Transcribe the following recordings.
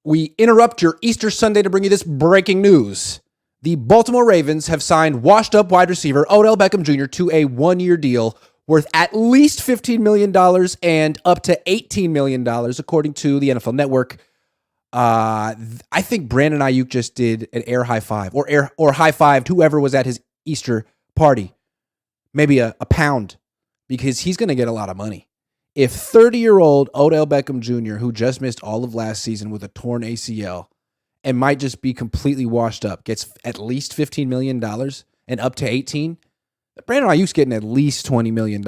We interrupt your Easter Sunday to bring you this breaking news. The Baltimore Ravens have signed washed-up wide receiver Odell Beckham Jr. to a one-year deal worth at least $15 million and up to $18 million, according to the NFL Network. I think Brandon Aiyuk just did an air high five or high-fived whoever was at his Easter party. Maybe a pound, because he's going to get a lot of money. If 30-year-old Odell Beckham Jr., who just missed all of last season with a torn ACL and might just be completely washed up, gets at least $15 million and up to 18, Brandon Aiyuk's getting at least $20 million,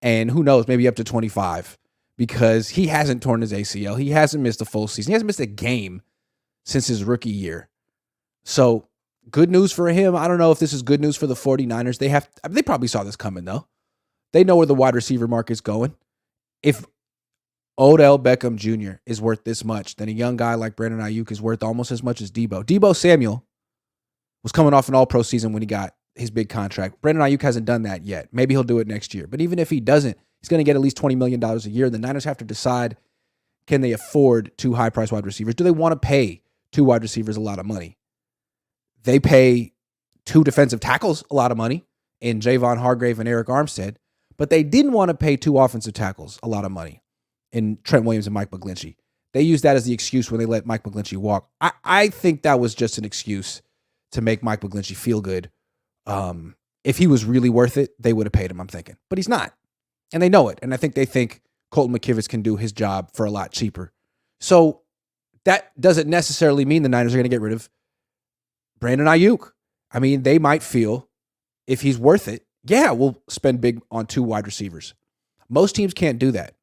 and who knows, maybe up to 25, because he hasn't torn his ACL. He hasn't missed a full season. He hasn't missed a game since his rookie year. So good news for him. I don't know if this is good news for the 49ers. They probably saw this coming, though. They know where the wide receiver market's going. If Odell Beckham Jr. is worth this much, then a young guy like Brandon Aiyuk is worth almost as much as Deebo. Deebo Samuel was coming off an all-pro season when he got his big contract. Brandon Aiyuk hasn't done that yet. Maybe he'll do it next year. But even if he doesn't, he's going to get at least $20 million a year. The Niners have to decide, can they afford two high-priced wide receivers? Do they want to pay two wide receivers a lot of money? They pay two defensive tackles a lot of money in Javon Hargrave and Eric Armstead, but they didn't want to pay two offensive tackles a lot of money in Trent Williams and Mike McGlinchey. They used that as the excuse when they let Mike McGlinchey walk. I think that was just an excuse to make Mike McGlinchey feel good. If he was really worth it, they would have paid him, I'm thinking. But he's not. And they know it. And I think they think Colton McKivitz can do his job for a lot cheaper. So that doesn't necessarily mean the Niners are going to get rid of Brandon Aiyuk. I mean, they might feel if he's worth it, yeah, we'll spend big on two wide receivers. Most teams can't do that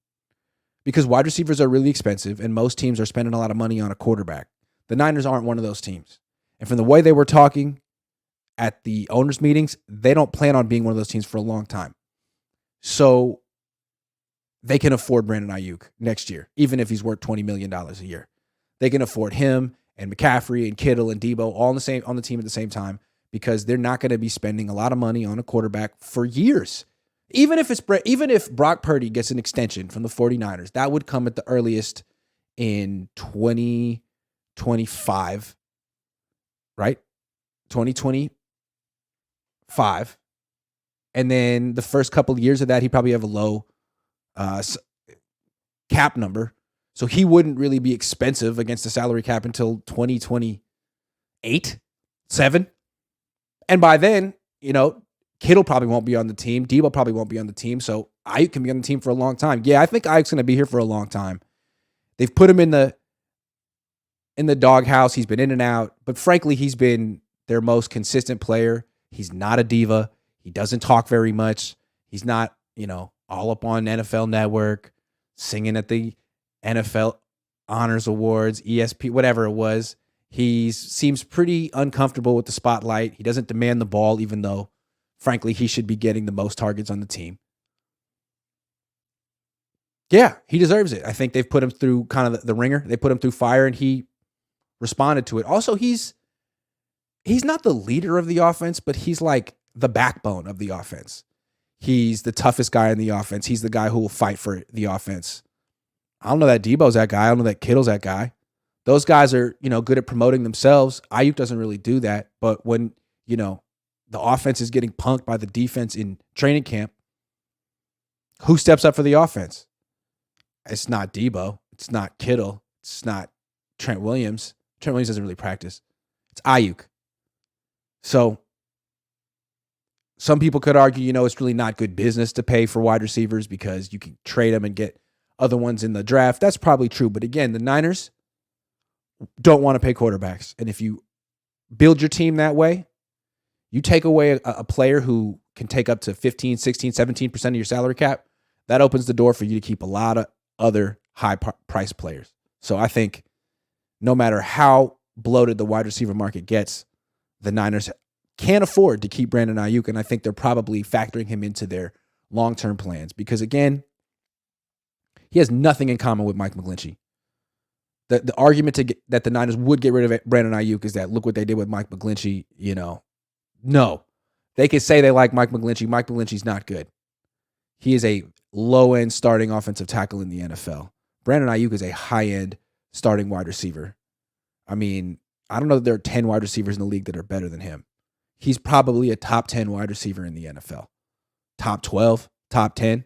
because wide receivers are really expensive and most teams are spending a lot of money on a quarterback. The Niners aren't one of those teams. And from the way they were talking at the owners' meetings, they don't plan on being one of those teams for a long time. So they can afford Brandon Aiyuk next year, even if he's worth $20 million a year. They can afford him and McCaffrey and Kittle and Deebo all on the team at the same time, because they're not going to be spending a lot of money on a quarterback for years. Even if Brock Purdy gets an extension from the 49ers, that would come at the earliest in 2025, right? 2025. And then the first couple of years of that, he'd probably have a low cap number. So he wouldn't really be expensive against the salary cap until 2028, 7. And by then, Kittle probably won't be on the team. Deebo probably won't be on the team. So Aiyuk can be on the team for a long time. Yeah, I think Aiyuk's going to be here for a long time. They've put him in the doghouse. He's been in and out. But frankly, he's been their most consistent player. He's not a diva. He doesn't talk very much. He's not, all up on NFL Network, singing at the NFL Honors Awards, ESP, whatever it was. He seems pretty uncomfortable with the spotlight. He doesn't demand the ball, even though, frankly, he should be getting the most targets on the team. Yeah, he deserves it. I think they've put him through kind of the ringer. They put him through fire, and he responded to it. Also, he's not the leader of the offense, but he's like the backbone of the offense. He's the toughest guy in the offense. He's the guy who will fight for the offense. I don't know that Deebo's that guy. I don't know that Kittle's that guy. Those guys are, good at promoting themselves. Aiyuk doesn't really do that. But when, the offense is getting punked by the defense in training camp, who steps up for the offense? It's not Deebo. It's not Kittle. It's not Trent Williams. Trent Williams doesn't really practice. It's Aiyuk. So some people could argue, it's really not good business to pay for wide receivers because you can trade them and get other ones in the draft. That's probably true. But again, the Niners don't want to pay quarterbacks. And if you build your team that way, you take away a player who can take up to 15, 16, 17% of your salary cap, that opens the door for you to keep a lot of other high-priced players. So I think no matter how bloated the wide receiver market gets, the Niners can't afford to keep Brandon Aiyuk, and I think they're probably factoring him into their long-term plans because, again, he has nothing in common with Mike McGlinchey. The argument that the Niners would get rid of Brandon Aiyuk is that look what they did with Mike McGlinchey, No. They could say they like Mike McGlinchey. Mike McGlinchey's not good. He is a low-end starting offensive tackle in the NFL. Brandon Aiyuk is a high-end starting wide receiver. I mean, I don't know that there are 10 wide receivers in the league that are better than him. He's probably a top 10 wide receiver in the NFL. Top 12, top 10,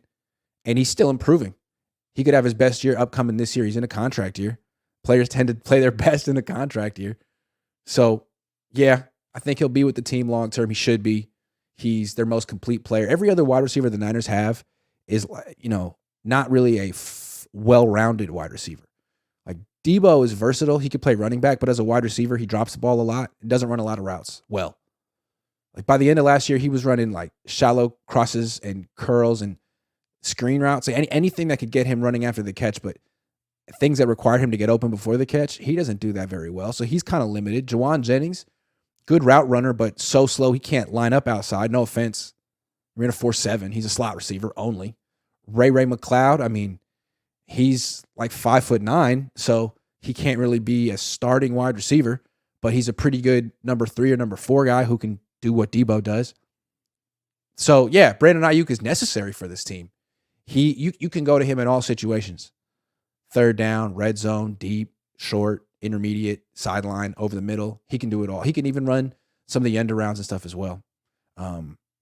and he's still improving. He could have his best year upcoming this year. He's in a contract year. Players tend to play their best in a contract year. So, yeah, I think he'll be with the team long term. He should be. He's their most complete player. Every other wide receiver the Niners have is, not really a well-rounded wide receiver. Like Debo is versatile. He could play running back, but as a wide receiver, he drops the ball a lot and doesn't run a lot of routes well. Like by the end of last year, he was running like shallow crosses and curls and screen routes, like anything that could get him running after the catch, but things that required him to get open before the catch, he doesn't do that very well. So he's kind of limited. Jawan Jennings, good route runner, but so slow he can't line up outside. No offense. We're in a 4.7. He's a slot receiver only. Ray McLeod, I mean, he's like 5'9", so he can't really be a starting wide receiver, but he's a pretty good number 3 or number 4 guy who can do what Debo does. So, yeah, Brandon Aiyuk is necessary for this team. You can go to him in all situations. Third down, red zone, deep, short, intermediate, sideline, over the middle. He can do it all. He can even run some of the end arounds and stuff as well.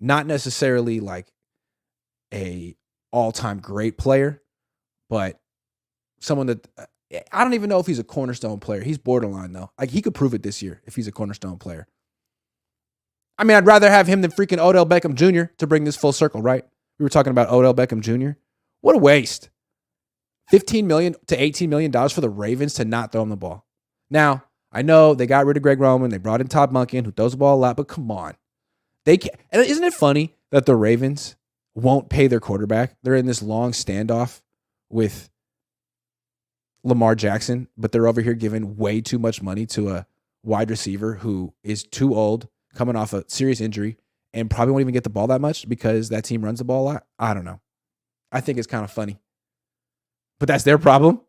Not necessarily like a all-time great player, but someone that I don't even know if he's a cornerstone player. He's borderline, though. Like he could prove it this year if he's a cornerstone player. I mean, I'd rather have him than freaking Odell Beckham Jr. to bring this full circle, right? We were talking about Odell Beckham Jr. What a waste. $15 million to $18 million for the Ravens to not throw him the ball. Now, I know they got rid of Greg Roman. They brought in Todd Monken, who throws the ball a lot, but come on. They can't. And isn't it funny that the Ravens won't pay their quarterback? They're in this long standoff with Lamar Jackson, but they're over here giving way too much money to a wide receiver who is too old, coming off a serious injury, and probably won't even get the ball that much because that team runs the ball a lot. I don't know. I think it's kind of funny. But that's their problem.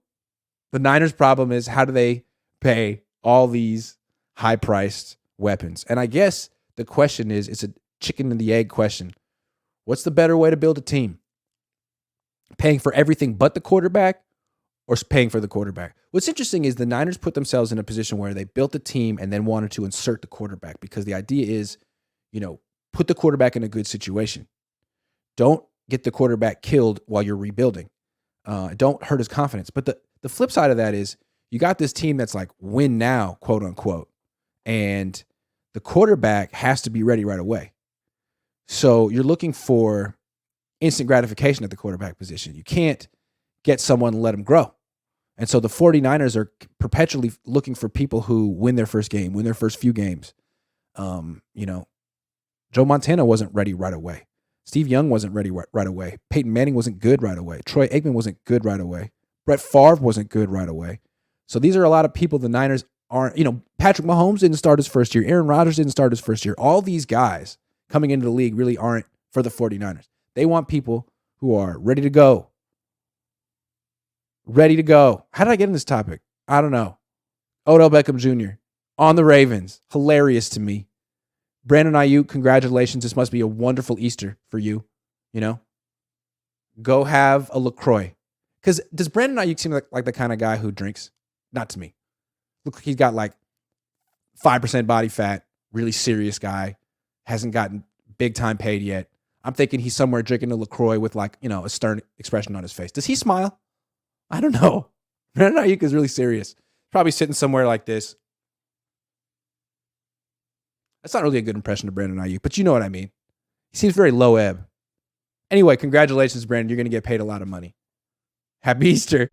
The Niners' problem is how do they pay all these high-priced weapons? And I guess the question is, it's a chicken and the egg question. What's the better way to build a team? Paying for everything but the quarterback or paying for the quarterback? What's interesting is the Niners put themselves in a position where they built a team and then wanted to insert the quarterback because the idea is, put the quarterback in a good situation. Don't get the quarterback killed while you're rebuilding. Don't hurt his confidence. But the flip side of that is you got this team that's like win now, quote unquote, and the quarterback has to be ready right away. So you're looking for instant gratification at the quarterback position. You can't get someone and let them grow. And so the 49ers are perpetually looking for people who win their first game, win their first few games. Joe Montana wasn't ready right away. Steve Young wasn't ready right away. Peyton Manning wasn't good right away. Troy Aikman wasn't good right away. Brett Favre wasn't good right away. So these are a lot of people the Niners aren't, Patrick Mahomes didn't start his first year. Aaron Rodgers didn't start his first year. All these guys coming into the league really aren't for the 49ers. They want people who are ready to go. Ready to go. How did I get in this topic? I don't know. Odell Beckham Jr. on the Ravens. Hilarious to me. Brandon Aiyuk, congratulations. This must be a wonderful Easter for you. Go have a LaCroix. Because does Brandon Aiyuk seem like the kind of guy who drinks? Not to me. Look like he's got like 5% body fat, really serious guy, hasn't gotten big time paid yet. I'm thinking he's somewhere drinking a LaCroix with like, a stern expression on his face. Does he smile? I don't know. Brandon Aiyuk is really serious. Probably sitting somewhere like this. That's not really a good impression of Brandon Aiyuk, but you know what I mean. He seems very low ebb. Anyway, congratulations, Brandon. You're going to get paid a lot of money. Happy Easter.